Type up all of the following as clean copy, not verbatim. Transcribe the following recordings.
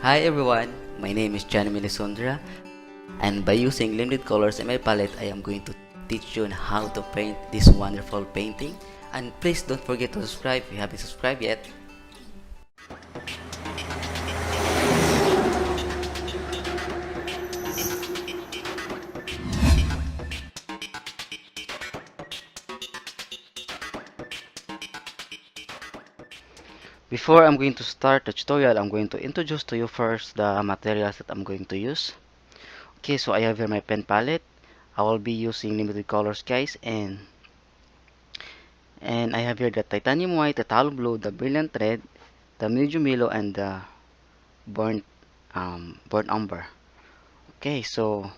Hi everyone, my name is JMLisondra, and by using limited colors in my palette, I am going to teach you on how to paint this wonderful painting. And please don't forget to subscribe if you haven't subscribed yet. Before I'm going to start the tutorial, I'm going to introduce to you first the materials that I'm going to use. Okay, so I have here my pen palette. I will be using limited colors, guys, and I have here the titanium white, the phthalo blue, the brilliant red, the medium yellow, and the burnt burnt umber. Okay, so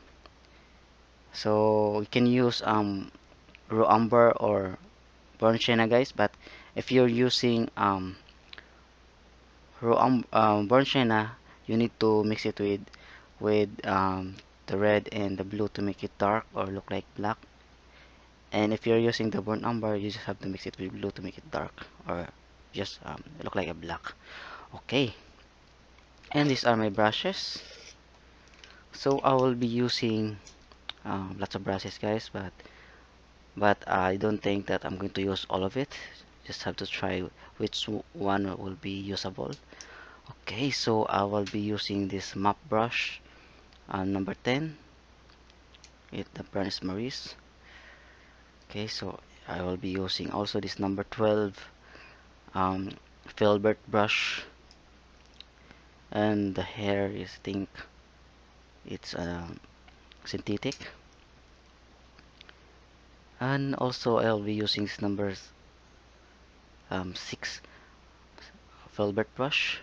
we can use raw umber or burnt sienna, guys. But if you're using burnt sienna, you need to mix it with the red and the blue to make it dark or look like black. And if you're using the burnt umber, you just have to mix it with blue to make it dark or just look like a black. Okay, and these are my brushes. So I will be using lots of brushes, guys, but I don't think that I'm going to use all of it. Just have to try which one will be usable. Okay, so I will be using this map brush number 10 with the Bernice Maurice. Okay, so I will be using also this number 12 um, Filbert brush, and the hair is, I think it's synthetic. And also I'll be using this number 6 Filbert brush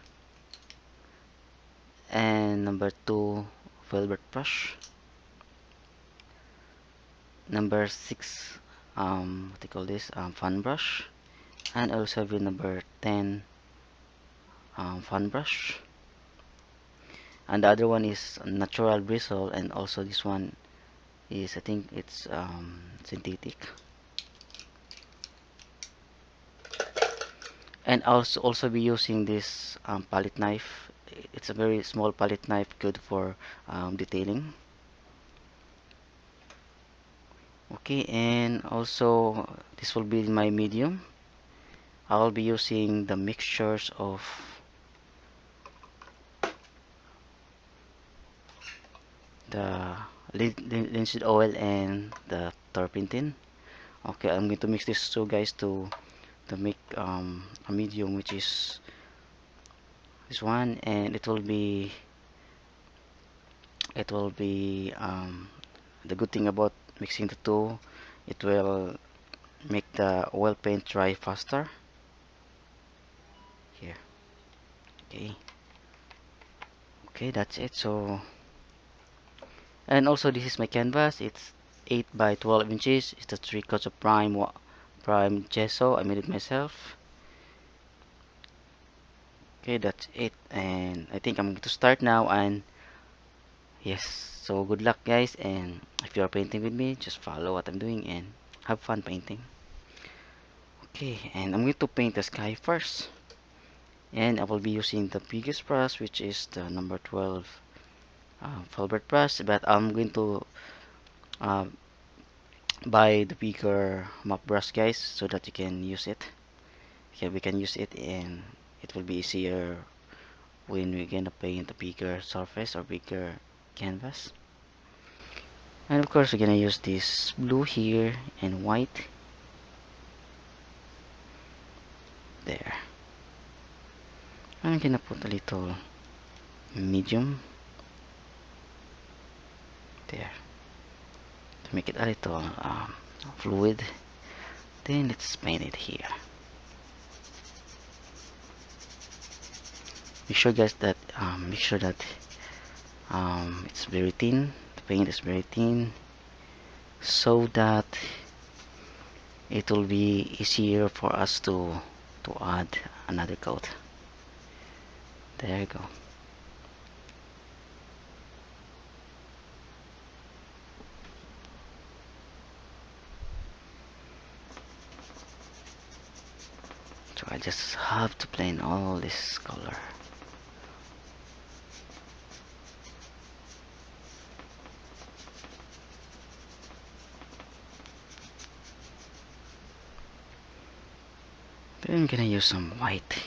and number 2 Filbert brush, number 6 what do you call this, fan brush, and also have number 10 fan brush, and the other one is natural bristle, and also this one is, I think it's synthetic. And also be using this palette knife. It's a very small palette knife, good for detailing. Okay, and also this will be my medium. I'll be using the mixtures of the linseed oil and the turpentine. Okay, I'm going to mix this two, guys, to make a medium, which is this one, and it will be the good thing about mixing the two, it will make the oil paint dry faster. Here, okay, okay, that's it. So, and also this is my canvas. It's 8 by 12 inches. It's the 3 coats of prime gesso. I made it myself. Okay, that's it, and I think I'm going to start now. And yes, so good luck, guys, and if you're painting with me, just follow what I'm doing and have fun painting. Okay, and I'm going to paint the sky first, and I will be using the biggest brush, which is the number 12 Filbert brush, but I'm going to uh, buy the bigger map brush, guys, so that you can use it. Okay, we can use it, and it will be easier when we're gonna paint a bigger surface or bigger canvas. And of course, we're gonna use this blue here and white there. I'm gonna put a little medium there to make it a little fluid. Then let's paint it here. Make sure that it's very thin. The paint is very thin, so that it will be easier for us to add another coat. There you go. So I just have to blend all this color. Then I'm gonna use some white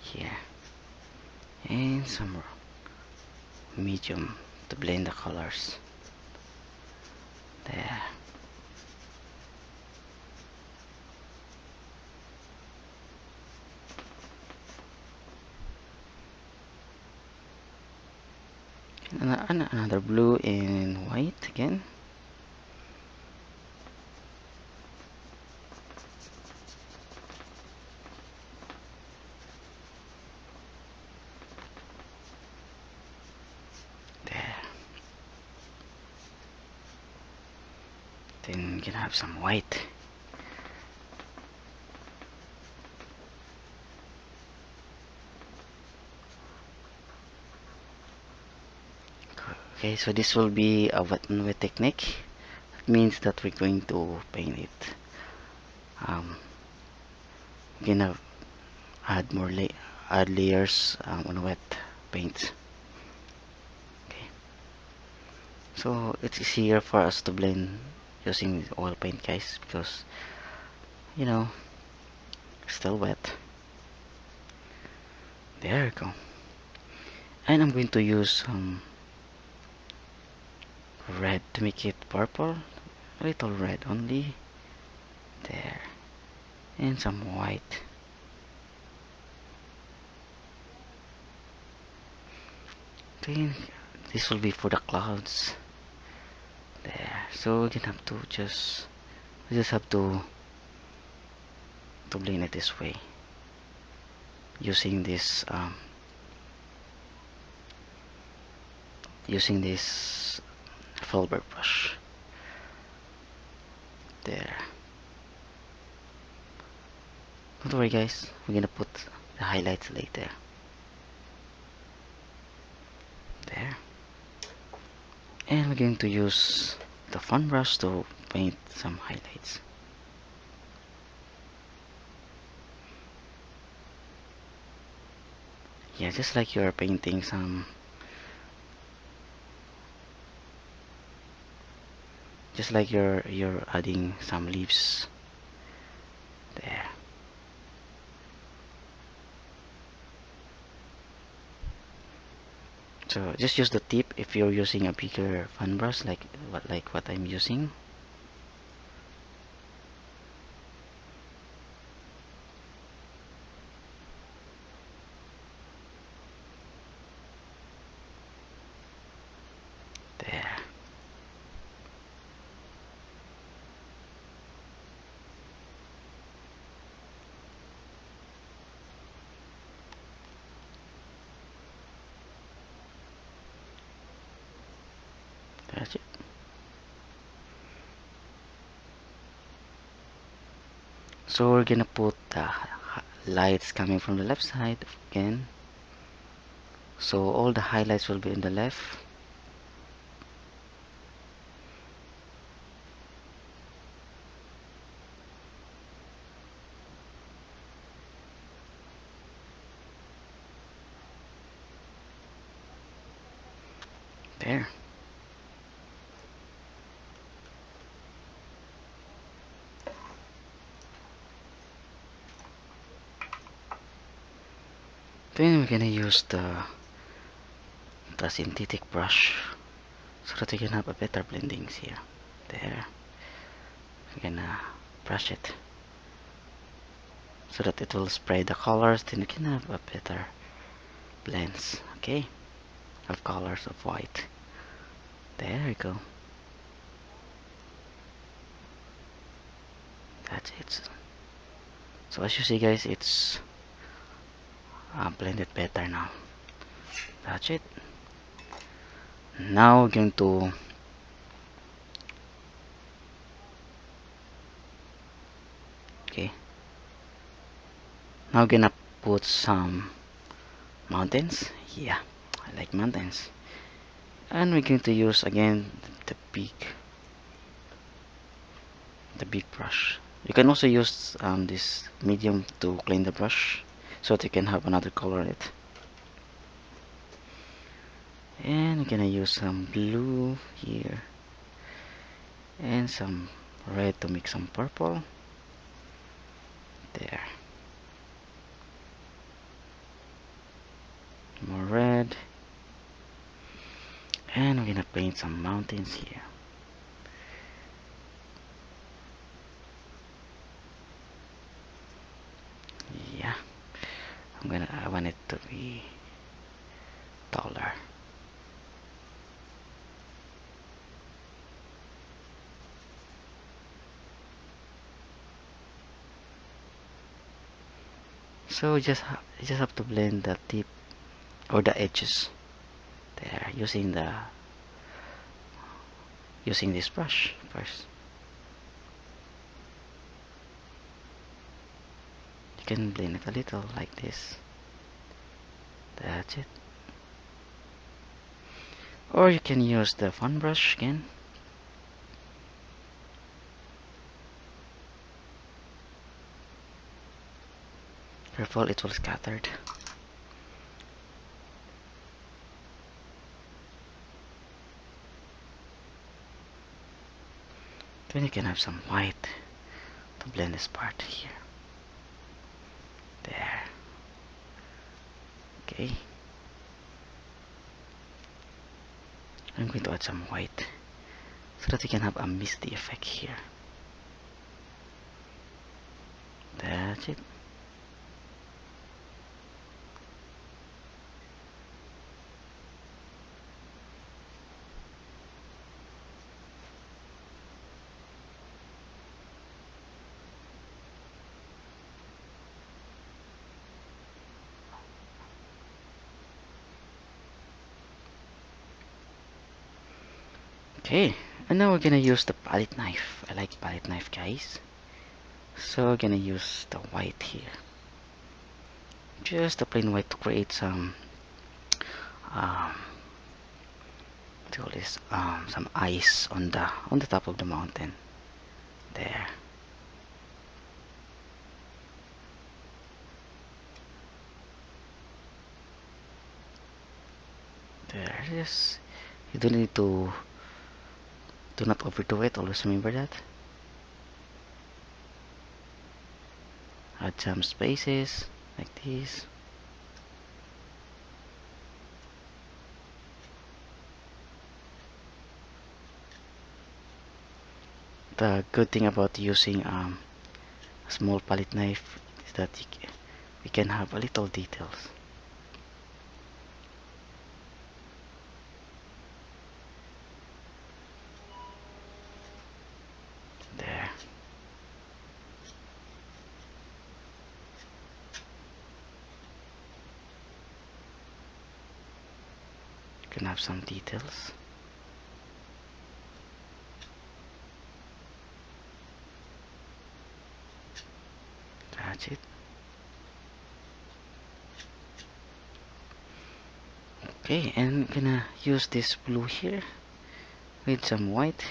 here and some medium to blend the colors. There. And another blue and white again. There. Then you can have some white. Okay, so this will be a wet and wet technique. That means that we're going to paint it. We're gonna add more add layers on wet paint. Okay, so it's easier for us to blend using oil paint, guys, because you know it's still wet. There we go. And I'm going to use some red to make it purple, a little red only. There. And some white. Then this will be for the clouds. There. So we can have to we just have to blend it this way using this Filbert brush. There. Don't worry, guys, we're gonna put the highlights later. There. And we're going to use the fun brush to paint some highlights. Yeah, just like you're painting some, just like you're adding some leaves. There. So just use the tip if you're using a bigger fan brush like what I'm using. There. That's it. So we're gonna put the lights coming from the left side again. So all the highlights will be in the left. There. Then we're gonna use the synthetic brush so that we can have a better blendings here. There. We're gonna brush it so that it will spread the colors, then we can have a better blends, okay, of colors of white. There we go. That's it. So as you see, guys, it's blended better now. That's it. Now we're going to now we're gonna put some mountains. Yeah, I like mountains. And we're going to use again the big brush. You can also use this medium to clean the brush so that you can have another color in it. And we're gonna use some blue here and some red to make some purple. There. more red, and we're gonna paint some mountains here. Yeah, I want it to be taller. So you just have to blend the tip or the edges there using this brush first. You can blend it a little like this. That's it. Or you can use the fan brush again. Careful, it will scattered. Then you can have some white to blend this part here. There. Okay. I'm going to add some white so that we can have a misty effect here. That's it. Okay, and now we're gonna use the palette knife. I like palette knife, guys. So we're gonna use the white here. Just the plain white to create some what do you call this? Some ice on the top of the mountain. There. There. Just you don't need to do not overdo it. Always remember that. Add some spaces like this. The good thing about using a small palette knife is that we can have a little details. There. You can have some details. That's it. Okay, and I'm gonna use this blue here with some white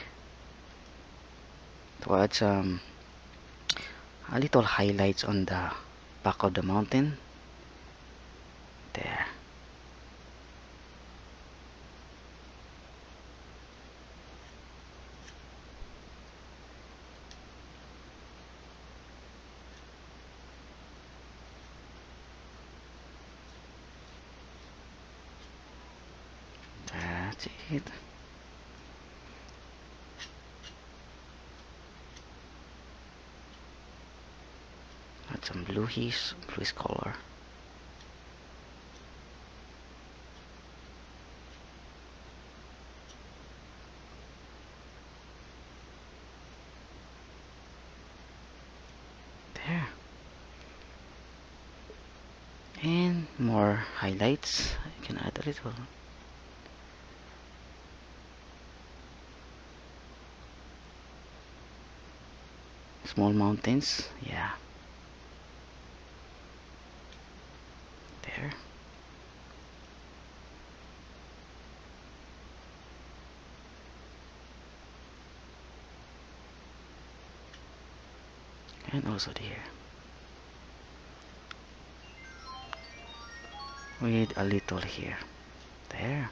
to add some a little highlights on the back of the mountain. There. That's it. Add some bluish color. There. And more highlights. I can add a little. Small mountains. Yeah. There. And also there. With a little here. There.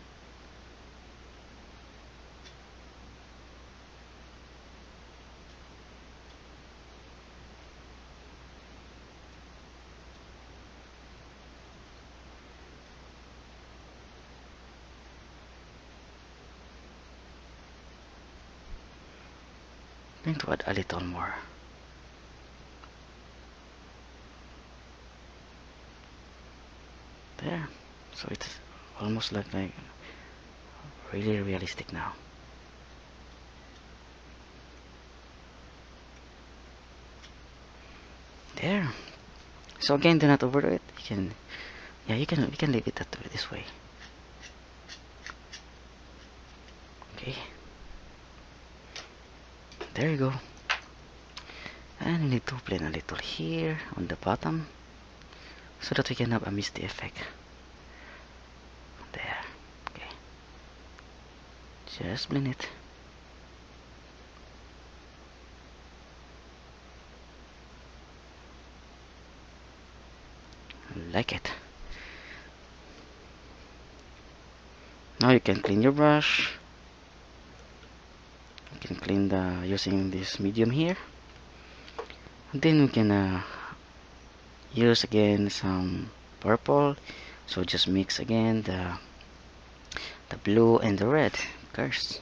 I'm going to add a little more. There. So it's almost like really realistic now. There. So again, do not overdo it. You can, yeah, you can leave it this way. Okay. There you go. And we need to blend a little here on the bottom so that we can have a misty effect. There. Okay. Just blend it. Like it. Now you can clean your brush. You can clean the using this medium here. And then we can use again some purple. So just mix again the blue and the red. Of course.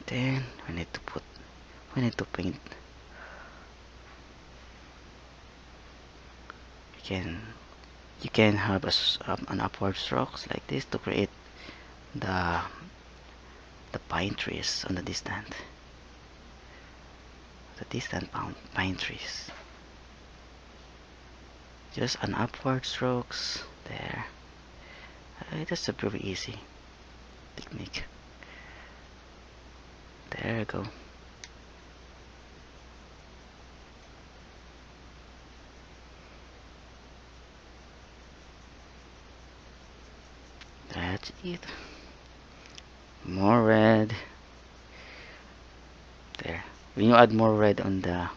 Then we need to paint. You can have an upward strokes like this to create the pine trees on the distant pine trees. Just an upward strokes there. That's a very easy technique. There you go. That's it. More red. There. When you add more red on the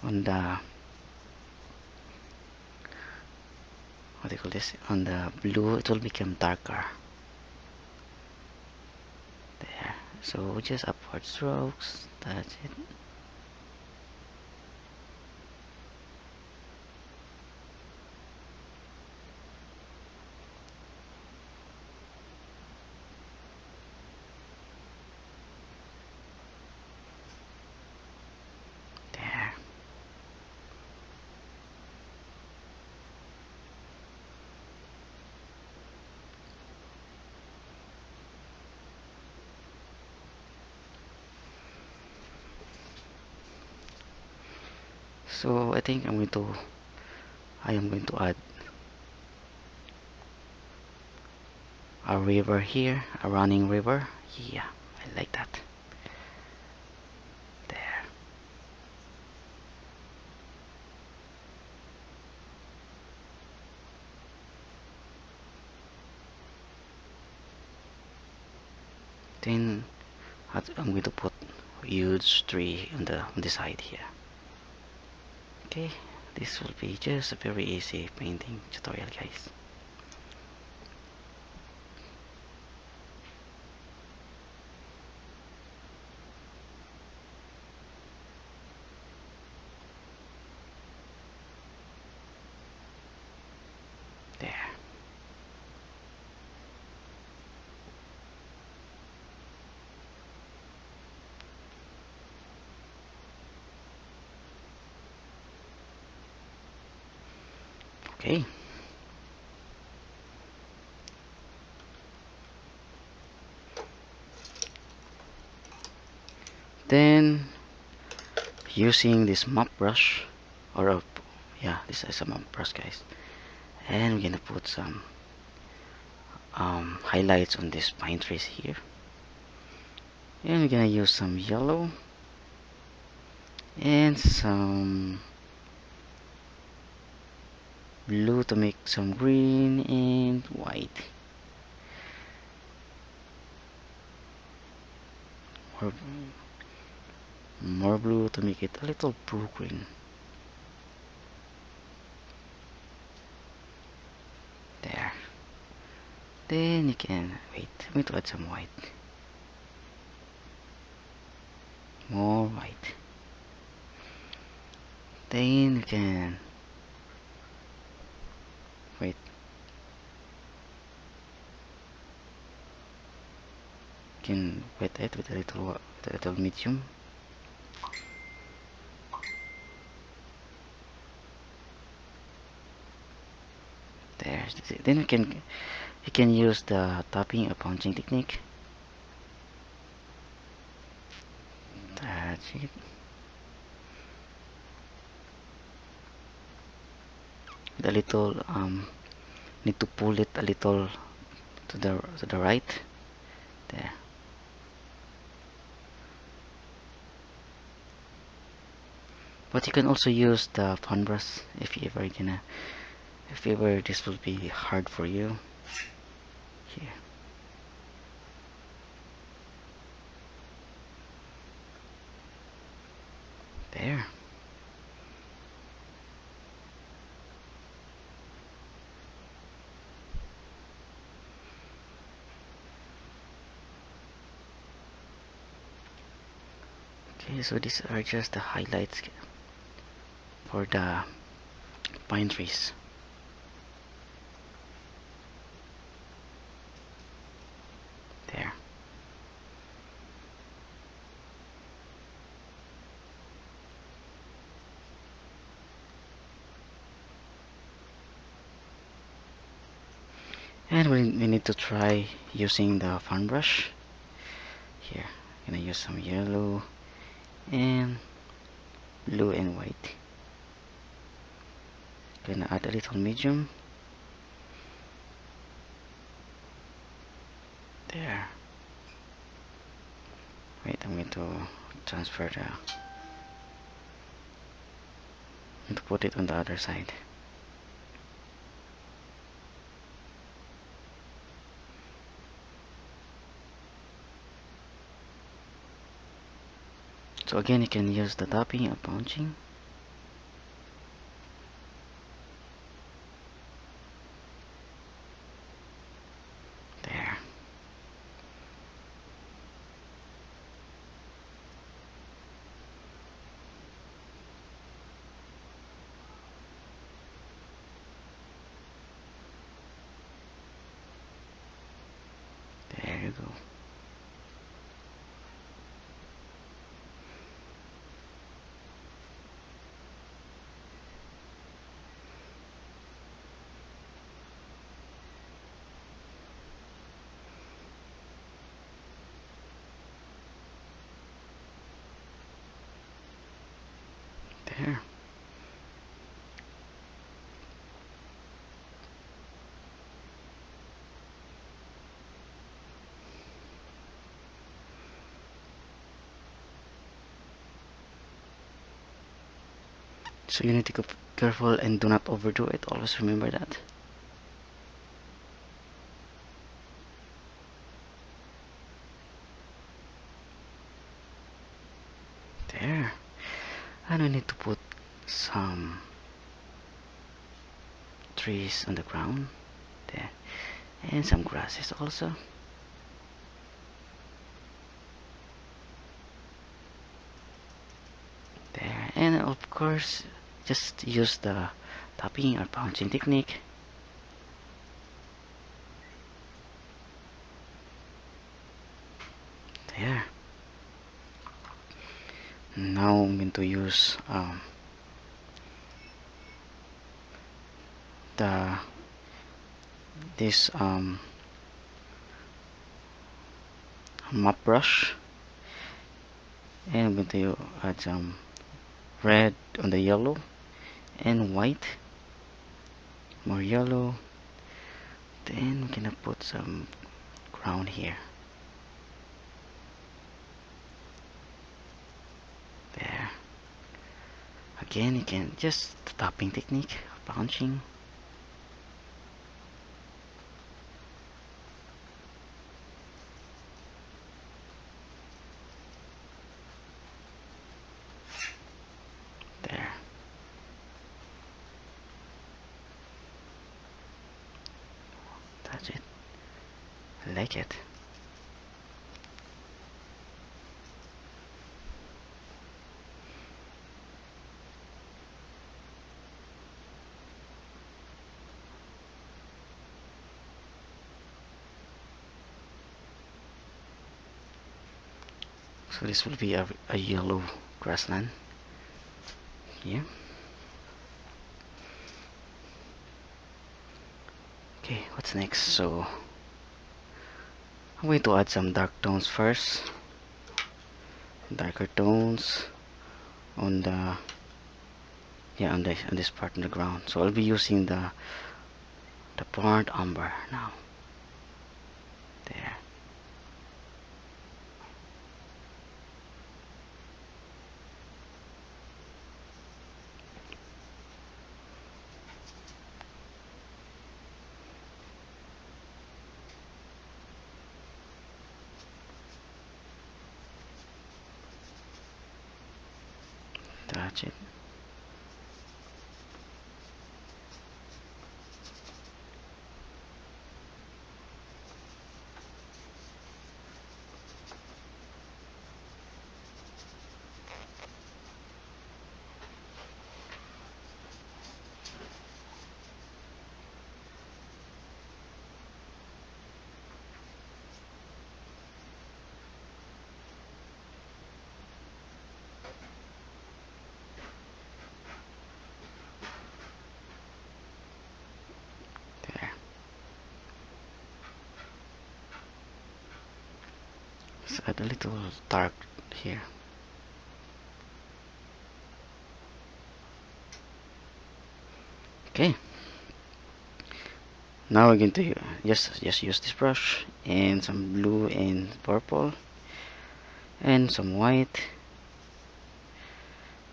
what do you call this? On the blue, it will become darker. There. So just upward strokes. That's it. There. So I think I am going to add a river here, a running river. Yeah, I like that. There. Then I'm going to put a huge tree on the side here. Okay, this will be just a very easy painting tutorial, guys. There. Okay. Then using this mop brush yeah, this is a mop brush, guys, and we're gonna put some highlights on these pine trees here, and we're gonna use some yellow and some blue to make some green and white. More, more blue to make it a little blue green. There. Then you can wait. I'm going to add some white. More white. Then you can Wait. Can wet it with a little medium. There. Then you can use the tapping or punching technique. That's it. The little need to pull it a little to the right. There. But you can also use the fan brush if ever this will be hard for you. Here. There. Okay, so these are just the highlights for the pine trees. There. And we need to try using the fan brush. Here, I'm gonna use some yellow and blue and white. Gonna add a little medium. There. Wait, I'm going to transfer and to put it on the other side. So again, you can use the tapping and punching. There. There you go. There. So you need to be careful and do not overdo it. Always remember that. There. And we need to put some trees on the ground. There. And some grasses also. There. And of course, just use the tapping or punching technique. There. Now I'm going to use this mop brush, and I'm going to add some red on the yellow and white, more yellow. Then we're gonna put some ground here. There. Again, you can just tapping technique, punching. There. That's it. I like it. So this will be a yellow grassland here. Okay, what's next? So I'm going to add some dark tones first. Darker tones on the on this part of the ground. So I'll be using the burnt umber now. There. That's it. There. Let's add a little dark here. Okay. Now we're going to just use this brush and some blue and purple and some white,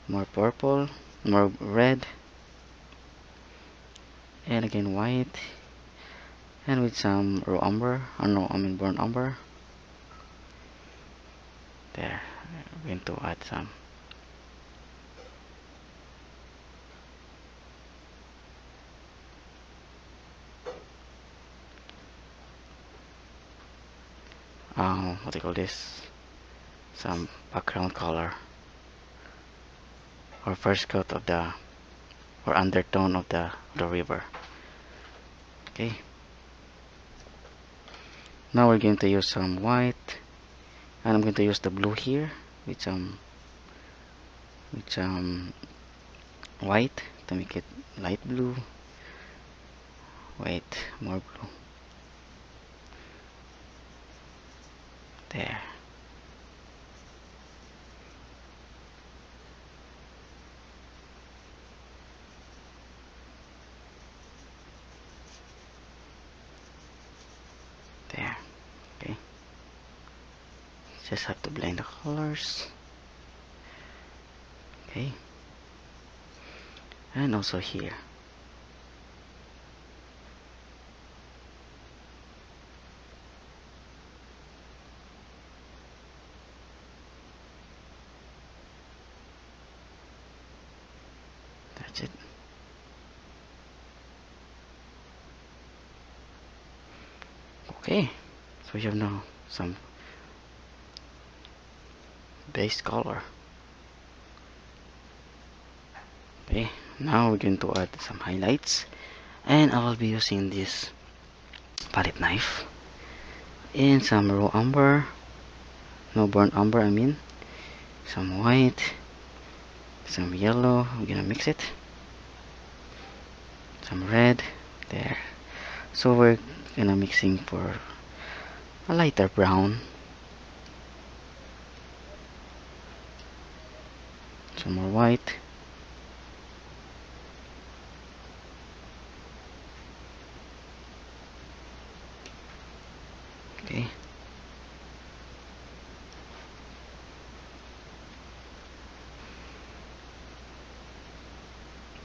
more purple, more red, and again white, and with some raw umber, no, I mean burnt umber. There, we're going to add some. What do you call this? Some background color or first coat of the or undertone of the river. Okay. Now we're going to use some white, and I'm going to use the blue here with some white to make it light blue. White, more blue. There. There. Okay. Just have to blend the colors. Okay. And also here. That's it. Okay, so we have now some base color. Okay, now we're going to add some highlights, and I will be using this palette knife and some raw umber, no burnt umber I mean, some white, some yellow, I'm gonna mix it, some red, there. So we're gonna mixing for a lighter brown, some more white, okay,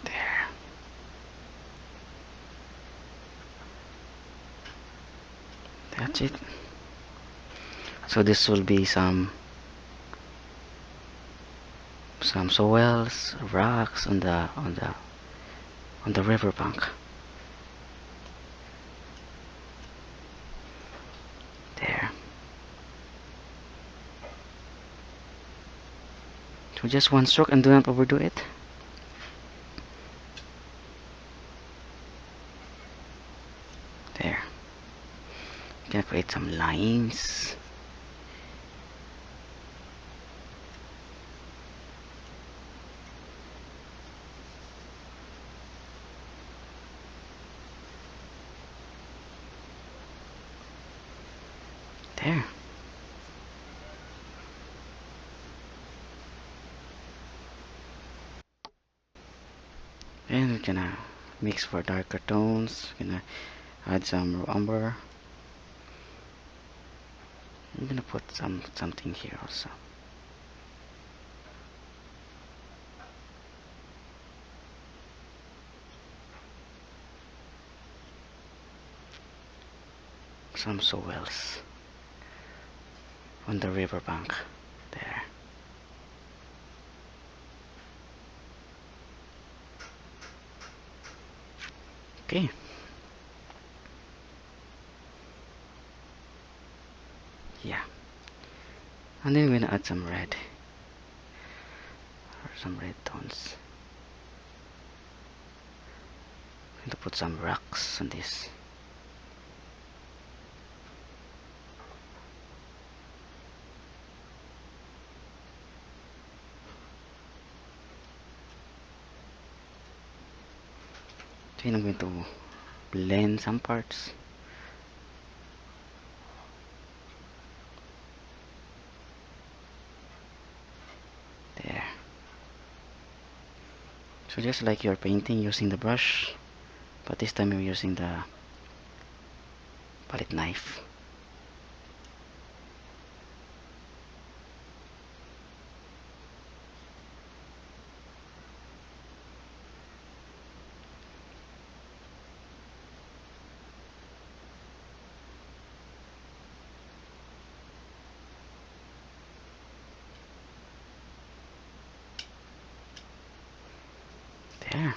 there. That's it. So this will be some soils, rocks on the river bank. There. So just one stroke and do not overdo it. There. Gonna create some lines. There. And we're gonna mix for darker tones. Gonna add some umber. I'm gonna put something here also. Some soils on the riverbank. There. Okay. Yeah. And then we're gonna add some red. Or some red tones. I'm gonna put some rocks on this. Then I'm going to blend some parts. There. So just like you're painting using the brush, but this time you're using the palette knife. There.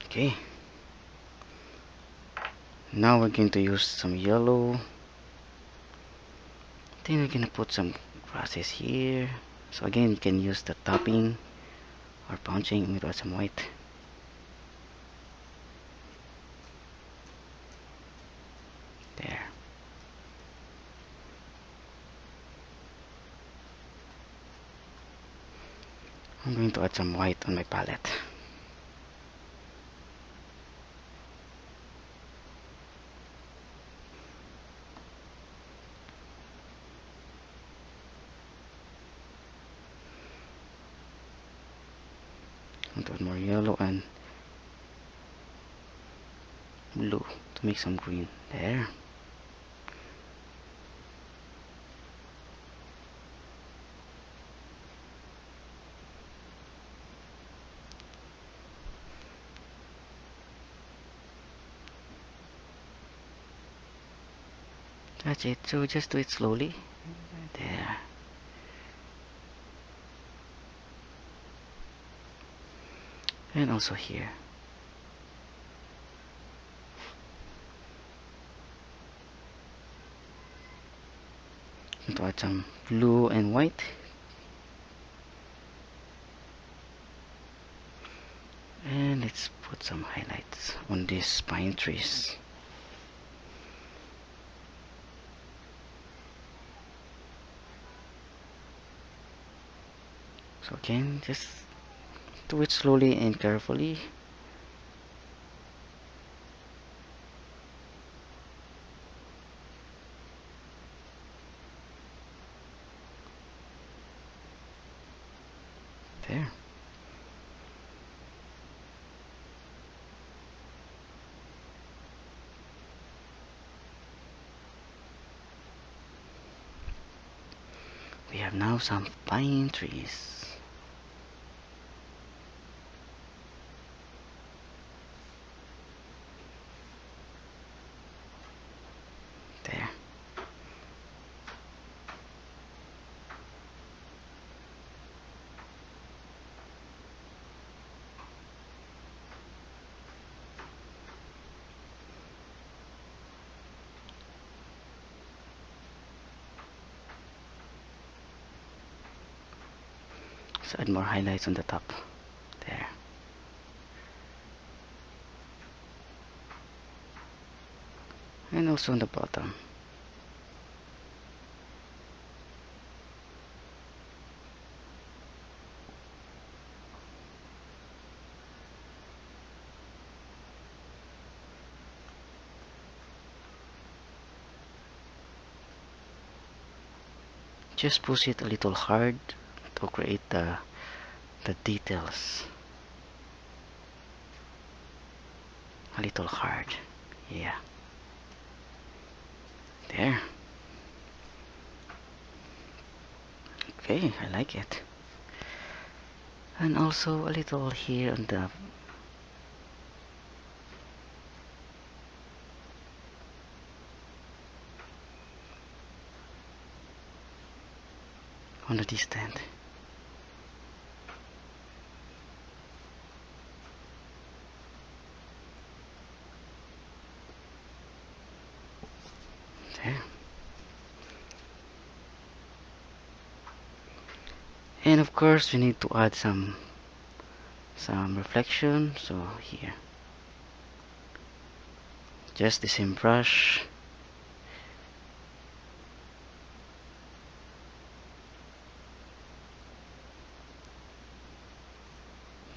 Okay. Now we're going to use some yellow. Then we're gonna put some grasses here. So again, you can use the topping or punching with some white. There. I'm going to add some white on my palette. I'm going to add more yellow and blue to make some green. There. That's it. So just do it slowly. There. And also here. I'm going to add some blue and white. And let's put some highlights on these pine trees. So again, just do it slowly and carefully. There. We have now some pine trees. There. So add more highlights on the top. There. And also on the bottom. just push it a little hard to create the details. A little hard. Yeah. There. Okay, I like it. And also a little here on the distant. There. And of course we need to add some reflection, so here just the same brush.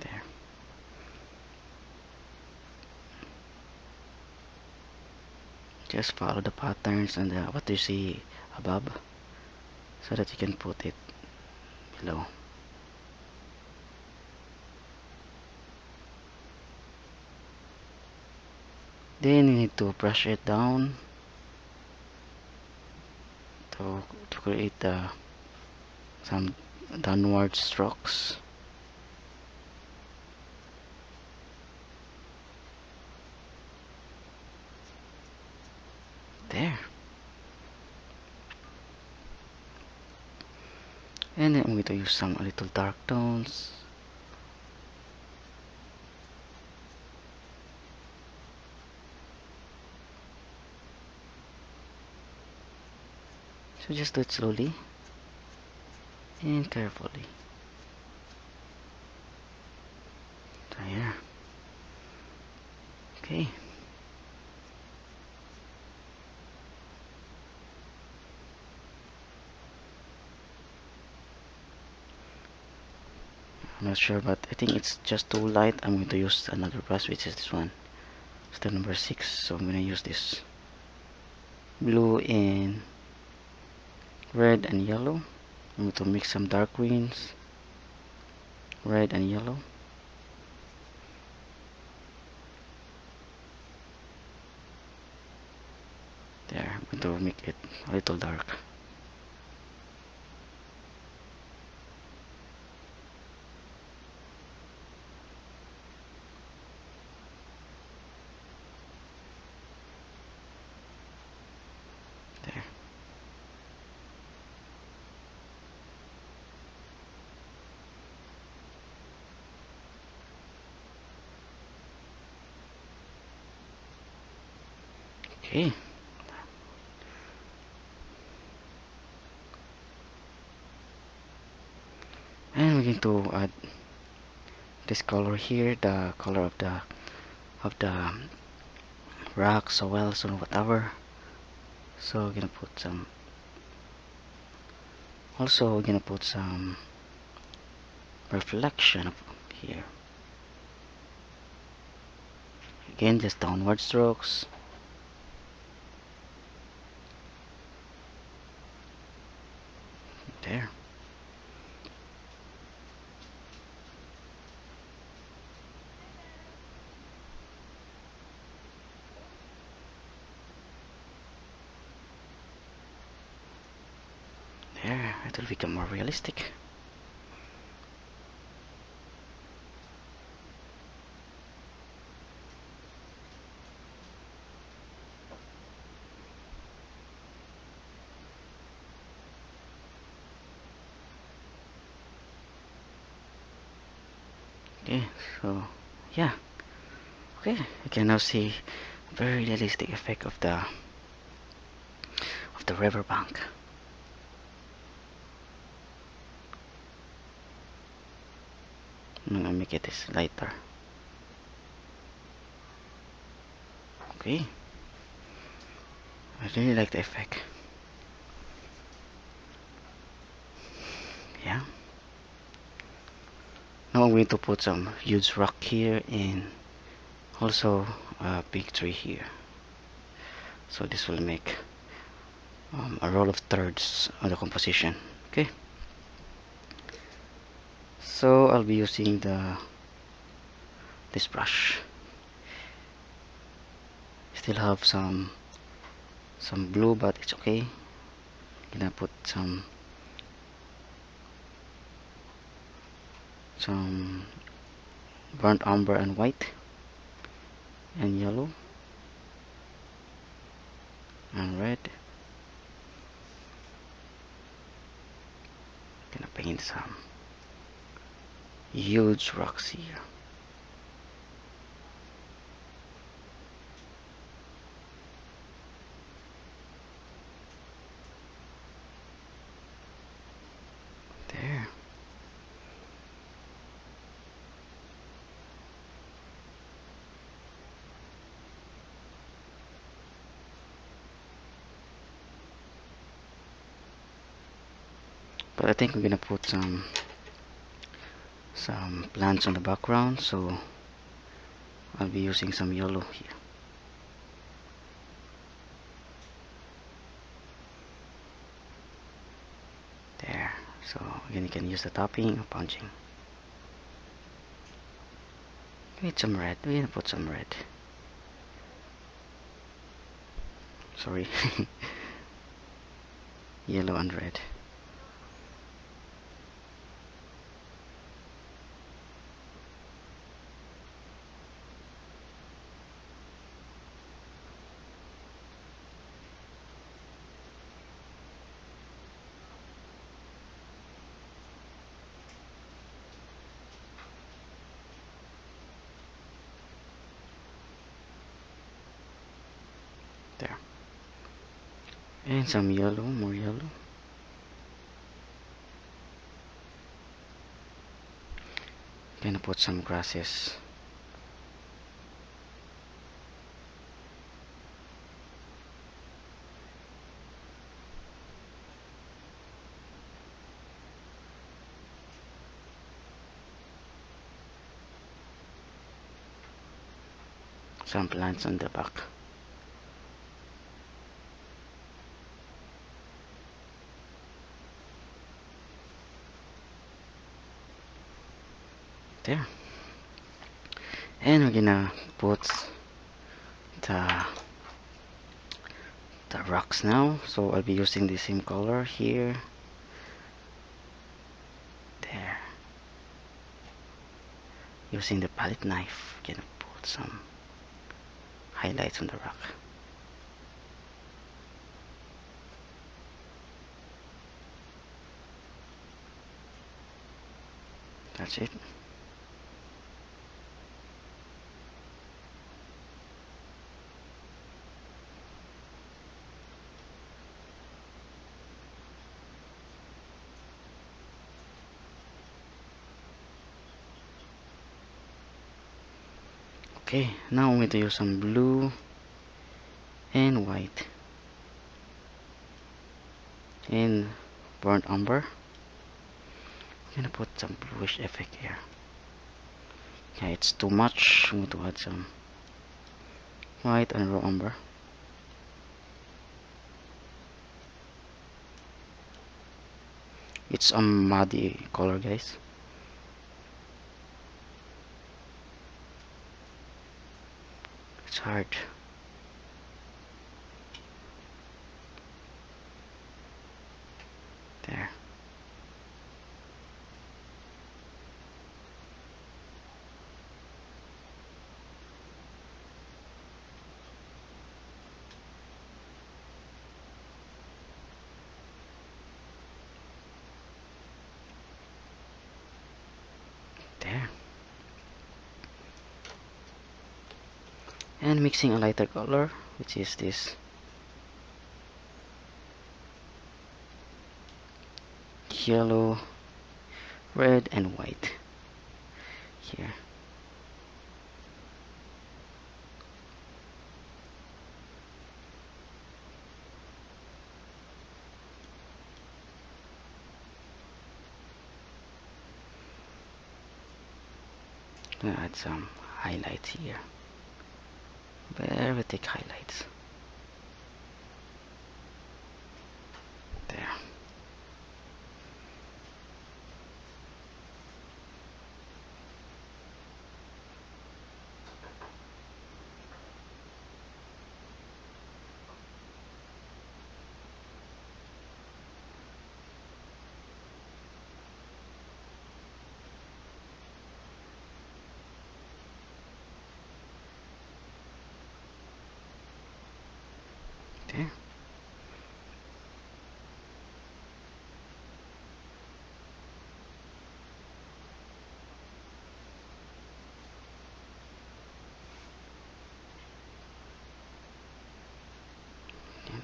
There. Just follow the patterns and what you see above so that you can put it below. Then you need to brush it down to create some downward strokes. There. And then I'm going to use some little dark tones. So just do it slowly and carefully. There. Okay. I'm not sure, but I think it's just too light. I'm going to use another brush, which is this one. It's the number 6. So I'm going to use this blue and red and yellow. I'm going to mix some dark greens, red and yellow. There, I'm going to make it a little dark. There. Okay. And we're going to add this color here, the color of the rocks or wells or whatever. So we're gonna put some. Also, we're gonna put some reflection up here. Again, just downward strokes. There. There, it will become more realistic. Okay, so yeah. Okay, you can now see a very realistic effect of the riverbank. I'm gonna make it this lighter. Okay, I really like the effect. Yeah. Now I'm going to put some huge rock here and also a big tree here. So this will make a roll of thirds on the composition. Okay, so I'll be using this brush. Still have some blue, but it's okay. Gonna put some burnt umber and white and yellow and red. Gonna paint some huge rocks here. There. But I think we're gonna put some plants on the background, so I'll be using some yellow here. There. So again, you can use the topping or punching. We need some red. We're gonna put some red. Sorry. Yellow and red. There. And some yellow, more yellow. Gonna put some grasses. Some plants on the back. There. And we're gonna put the rocks now. So I'll be using the same color here. There. Using the palette knife, gonna put some highlights on the rock. That's it. Okay, now I'm going to use some blue and white and burnt umber. I'm gonna put some bluish effect here. Okay, it's too much. I'm going to add some white and raw umber. It's a muddy color, guys. It's hard. There. There. And mixing a lighter color, which is this yellow, red and white here. I'm gonna add some highlights here. Very thick highlights.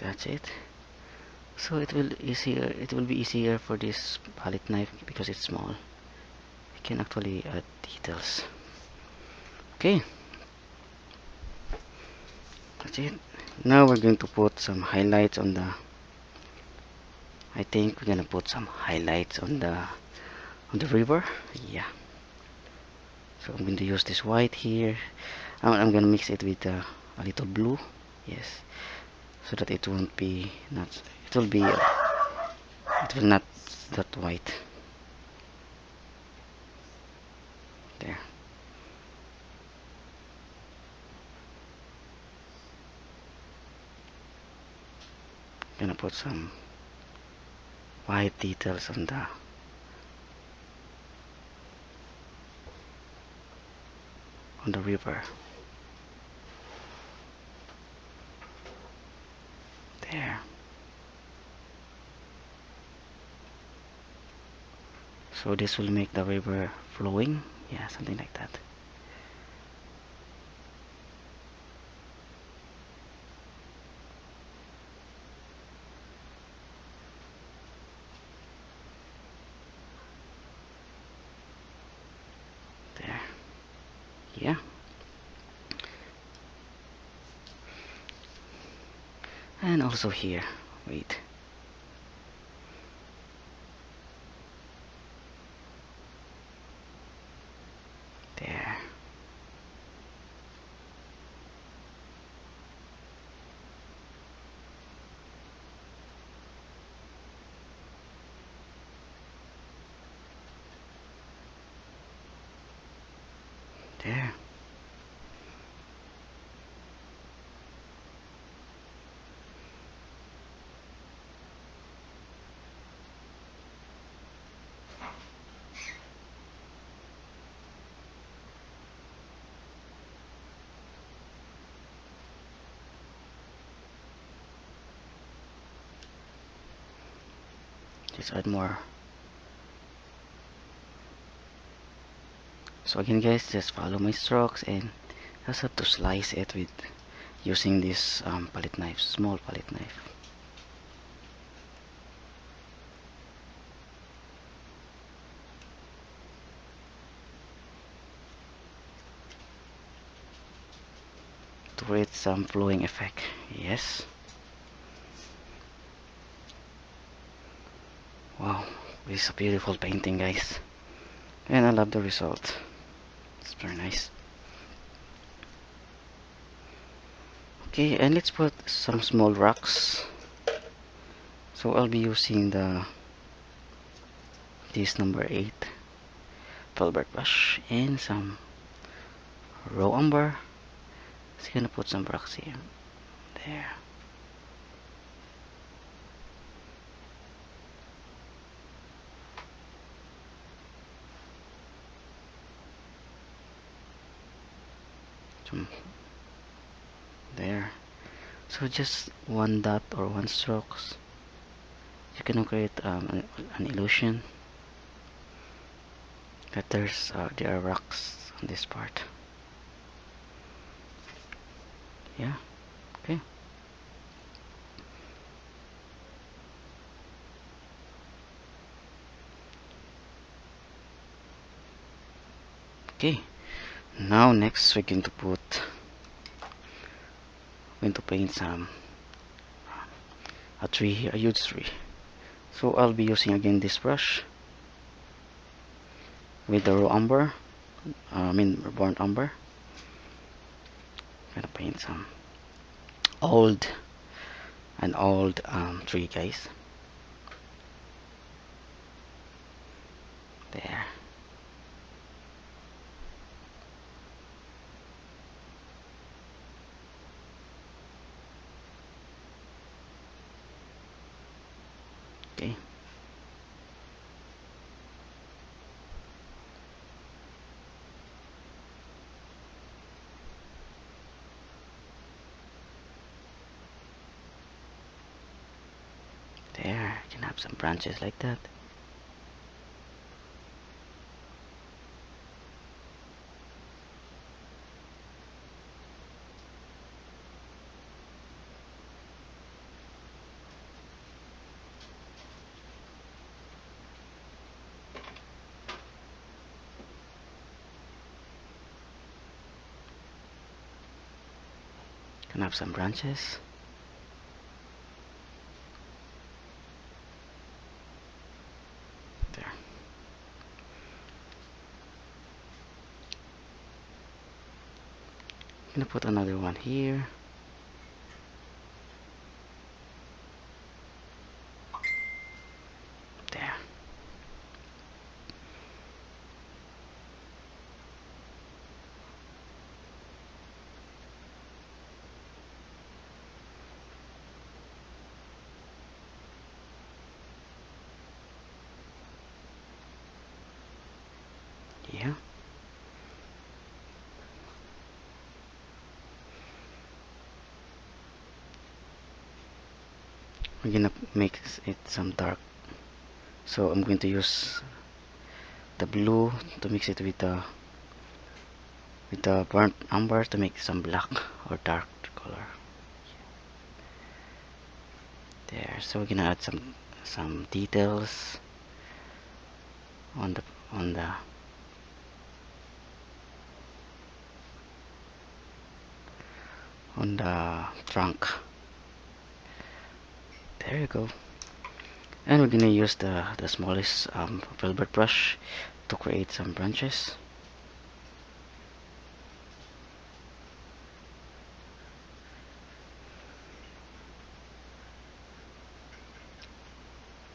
That's it. So it will be easier for this palette knife because it's small. We can actually add details. Okay, that's it. Now we're going to put some highlights on the, I think we're gonna put some highlights on the river. Yeah. So I'm going to use this white here. I'm gonna mix it with a little blue. Yes, so that it won't be not. It will be. It will not that white. There. Gonna put some white details on the river. There. So this will make the river flowing. Yeah, something like that. There. Yeah. And also here. Wait. There. There. Just add more. So again guys, just follow my strokes and just have to slice it with using this palette knife, small palette knife. To create some flowing effect. Yes. Wow, this is a beautiful painting guys. And I love the result. It's very nice. Okay, and let's put some small rocks. So I'll be using this number 8 Filbert brush and some raw umber. Just gonna put some rocks here. There. Some there. So just one dot or one strokes. You can create an illusion that there are rocks on this part. Yeah. Okay. Okay. Now next we're going to paint some a tree here, a huge tree. So I'll be using again this brush with the raw umber. I mean burnt umber. Gonna paint some old tree guys. There. Okay. There, you can have some branches like that. Can have some branches. There. Gonna put another one here. There. Yeah. We're gonna make it some dark. So I'm going to use the blue to mix it with the burnt umber to make some black or dark color. There. So we're gonna add some details on the on the on the trunk. There you go. And we're gonna use the smallest filbert brush to create some branches.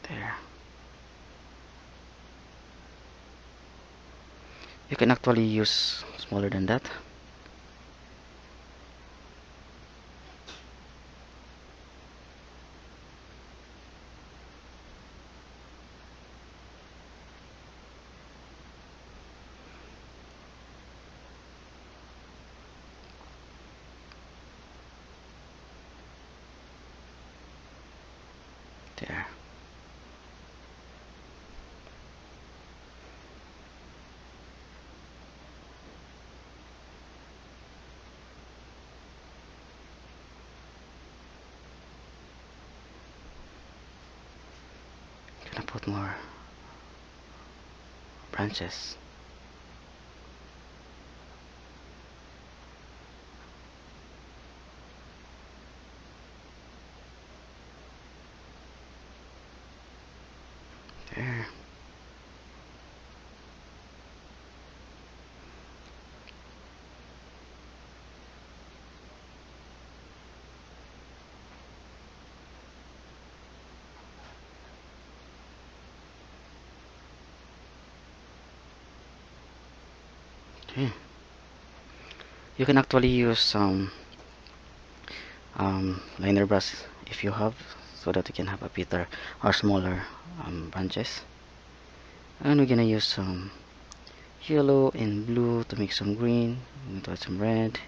There. You can actually use smaller than that. There. Gonna put more branches. There. Okay. You can actually use some liner brush if you have, so that you can have a better or smaller branches. And we're gonna use some yellow and blue to make some green. I'm going to add some red,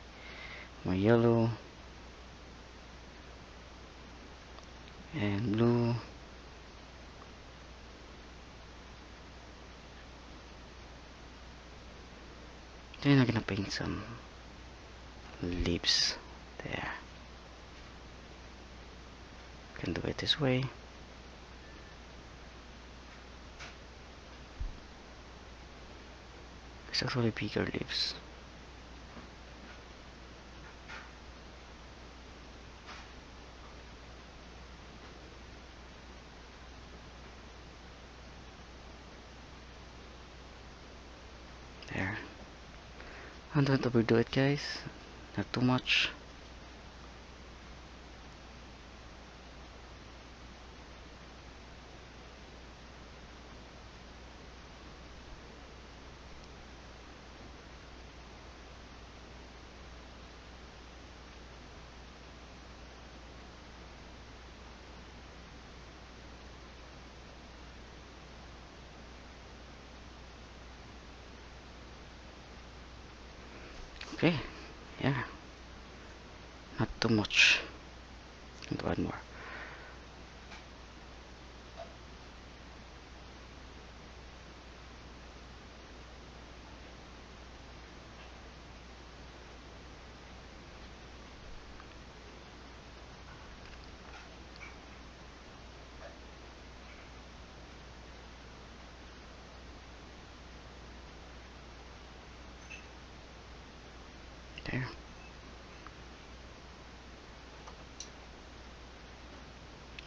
more yellow, and blue. Then I'm gonna paint some leaves there. Can do it this way. It's actually bigger leaves. There. And don't overdo it, guys. Not too much. Okay, yeah, not too much. I'm going to add more. There.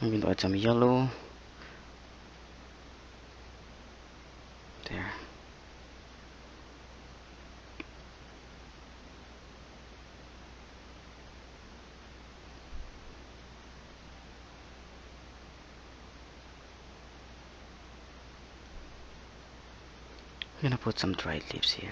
I'm going to add some yellow. There. I'm gonna put some dried leaves here.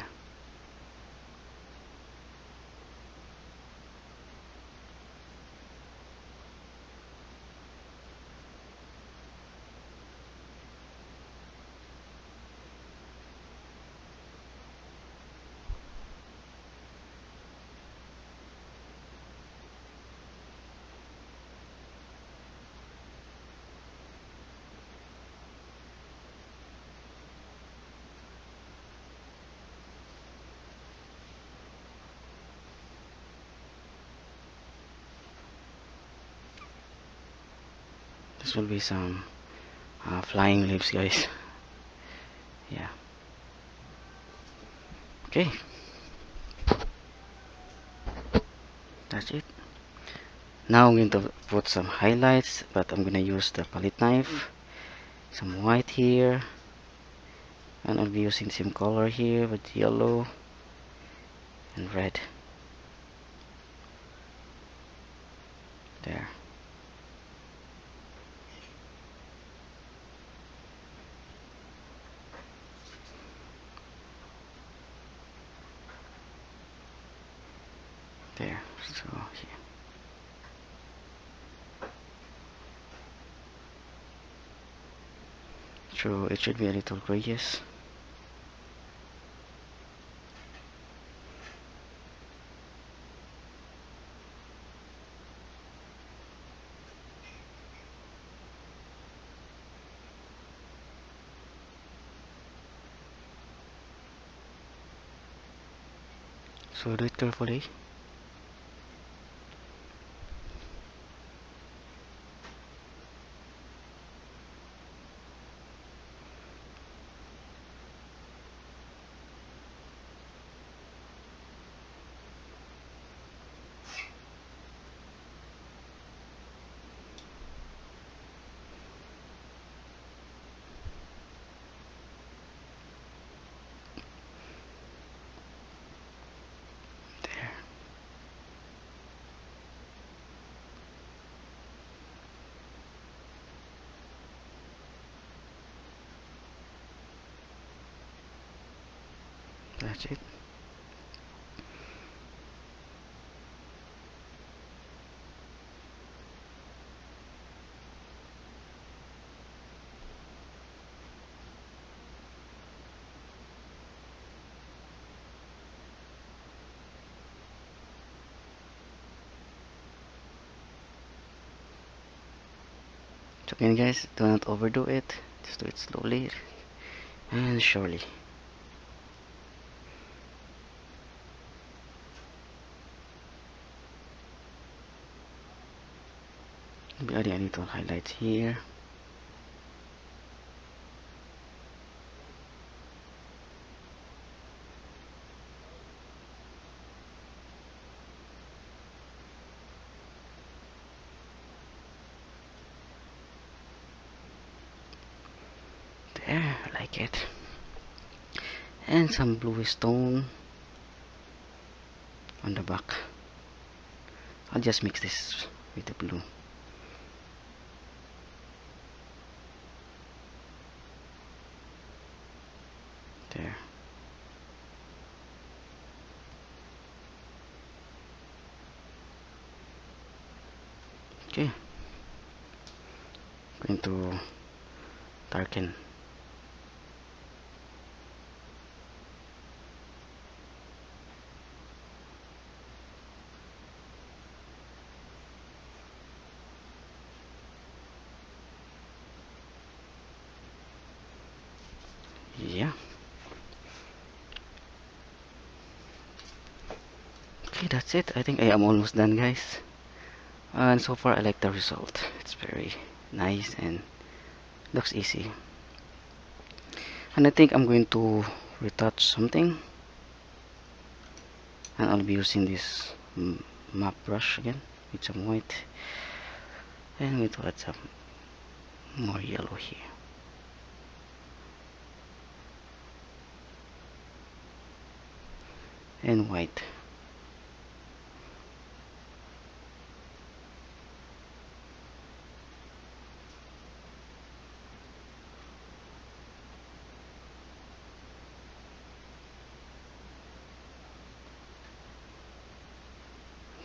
This will be some flying leaves, guys. Yeah. Okay. That's it. Now I'm going to put some highlights, but I'm gonna use the palette knife. Some white here, and I'll be using the same color here with yellow and red. There. There. So here. So it should be a little grayish. So do it carefully. There. That's it. So again, guys, do not overdo it. Just do it slowly and surely. I'll be adding a little highlights here. There, I like it. And some bluish tone on the back. I'll just mix this with the blue. There. Okay. Going to darken. Yeah. Okay, that's it. I think I am almost done, guys. And so far I like the result. It's very nice and looks easy. And I think I'm going to retouch something, and I'll be using this map brush again with some white, and I'm going to add some more yellow here. And white.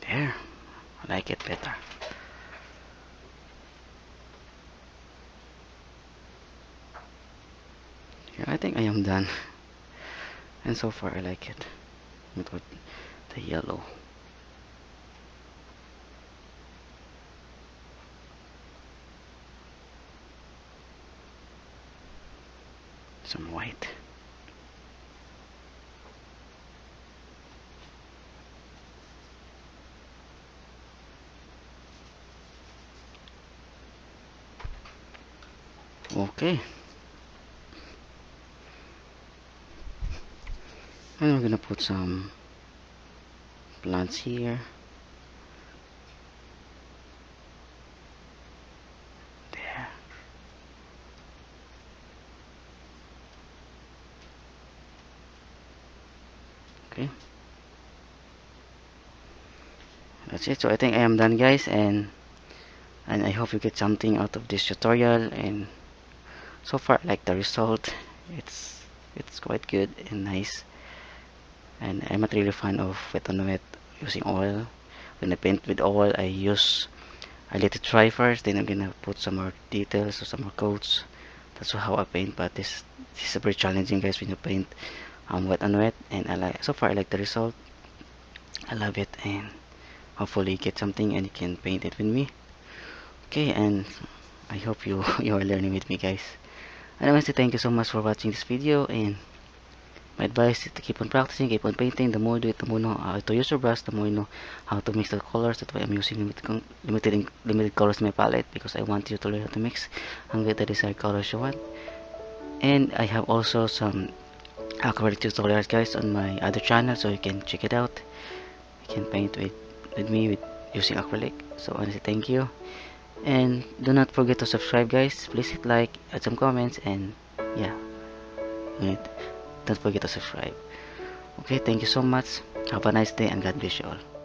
There, I like it better. Yeah, I think I am done. And so far I like it with the yellow. Some white. Okay. And we're gonna put some plants here. There. Okay. That's it. So I think I am done, guys, and I hope you get something out of this tutorial. And so far I like the result. It's quite good and nice. And I'm not really fan of wet on wet using oil. When I paint with oil, I let it dry first, then I'm gonna put some more details or some more coats. That's how I paint. But this is very challenging, guys, when you paint wet on wet. And so far I like the result. I love it, and hopefully you get something and you can paint it with me. Okay, and I hope you you are learning with me, guys. And I want to say thank you so much for watching this video, and my advice is to keep on practicing, keep on painting. The more you do it, the more you know how to use your brush, the more you know how to mix the colors. That's why I'm using limited colors in my palette, because I want you to learn how to mix and get the desired colors you want. And I have also some acrylic tutorials, guys, on my other channel, so you can check it out. You can paint with me with using acrylic. So honestly, thank you. And do not forget to subscribe, guys. Please hit like, add some comments, and yeah, don't forget to subscribe. Okay, thank you so much. Have a nice day, and God bless you all.